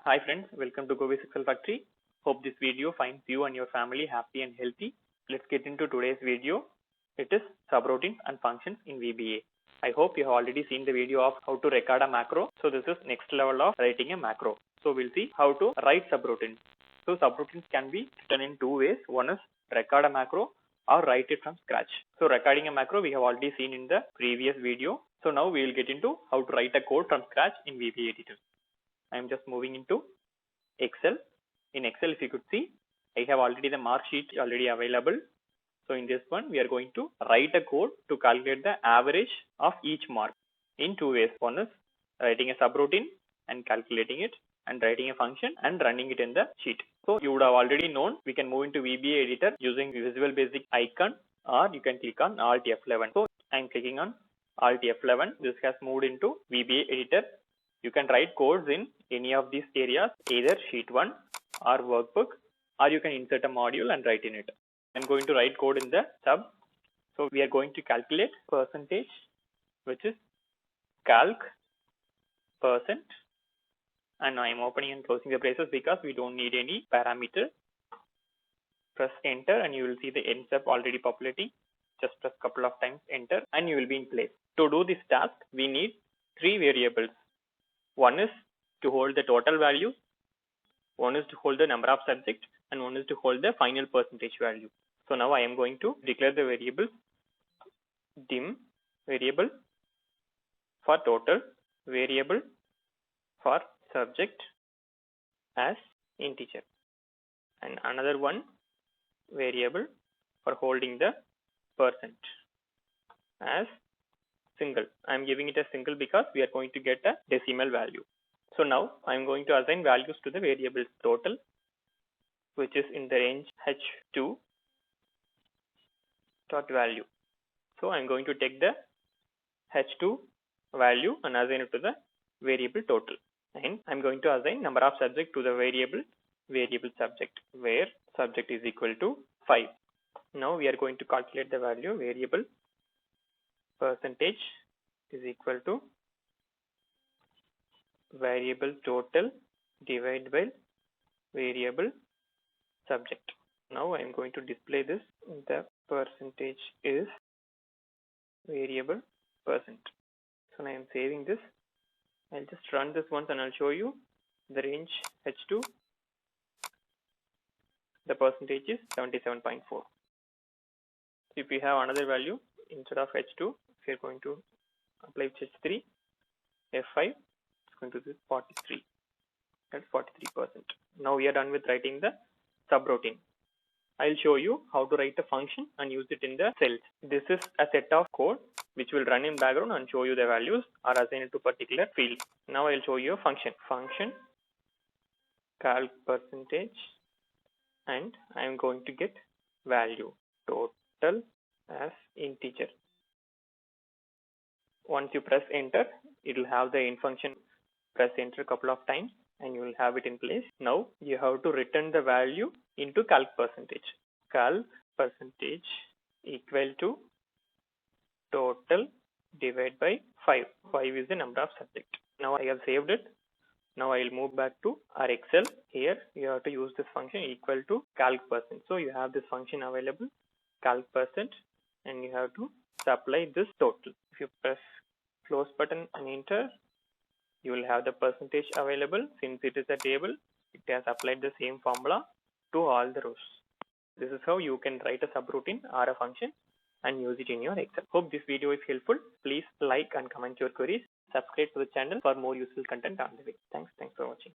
Hi friends, welcome to Go Excel Factory. Hope this video finds you and your family happy and healthy. Let's get into today's video. It is subroutines and functions in VBA. I hope you have already seen the video of how to record a macro. So this is next level of writing a macro. So we'll see how to write subroutines. So subroutines can be written in two ways. One is record a macro or write it from scratch. So recording a macro we have already seen in the previous video. So now we will get into how to write a code from scratch in Vba Editor. I am just moving into Excel. In Excel, if you could see, I have already the mark sheet already available. So in this one, we are going to write a code to calculate the average of each mark in two ways. One is writing a subroutine and calculating it, and writing a function and running it in the sheet. So you would have already known we can move into VBA Editor using Visual Basic icon, or you can click on Alt F11. So I am clicking on Alt F11. This has moved into VBA Editor. You can write codes in any of these areas, either sheet 1 or workbook, or you can insert a module and write in it. I'm going to write code in the sub. So we are going to calculate percentage, which is calc percent. And now I'm opening and closing the braces because we don't need any parameter. Press enter and you will see the end step already populating. Just press couple of times enter and you will be in place. To do this task, we need three variables. One is to hold the total value, one is to hold the number of subjects, and one is to hold the final percentage value. So now I am going to declare the variables dim variable for total, variable for subject as integer, and another one variable for holding the percent as single. I am giving it a single because we are going to get a decimal value. So now I am going to assign values to the variables total, which is in the range h2 dot value. So I am going to take the h2 value and assign it to the variable total, and I am going to assign number of subject to the variable subject, where subject is equal to 5. Now we are going to calculate the value variable percentage is equal to variable total divided by variable subject. Now I am going to display this. The percentage is variable percent. So now I am saving this. I'll just run this once and I'll show you the range h2. The percentage is 77.4. If we have another value instead of h2, if you are going to apply h3, f5 is going to be 43. That's 43%. Now we are done with writing the subroutine. I'll show you how to write a function and use it in the cells. This is a set of code which will run in background and show you the values or assign it to particular field. Now I'll show you a function. Function calc percentage, and I am going to get value total as integer. Once you press enter, it will have the end function. Press enter a couple of times and you will have it in place. Now you have to return the value into calc percentage. Calc percentage equal to total divided by 5. 5 is the number of subject. Now I have saved it. Now I will move back to our Excel. Here you have to use this function equal to calc percent. So you have this function available, calc percent, and you have to supply this total. If you press close button and enter, you will have the percentage available. Since it is a table, it has applied the same formula to all the rows. This is how you can write a subroutine or a function and use it in your Excel. Hope this video is helpful. Please like and comment your queries. Subscribe to the channel for more useful content on the way. Thanks for watching.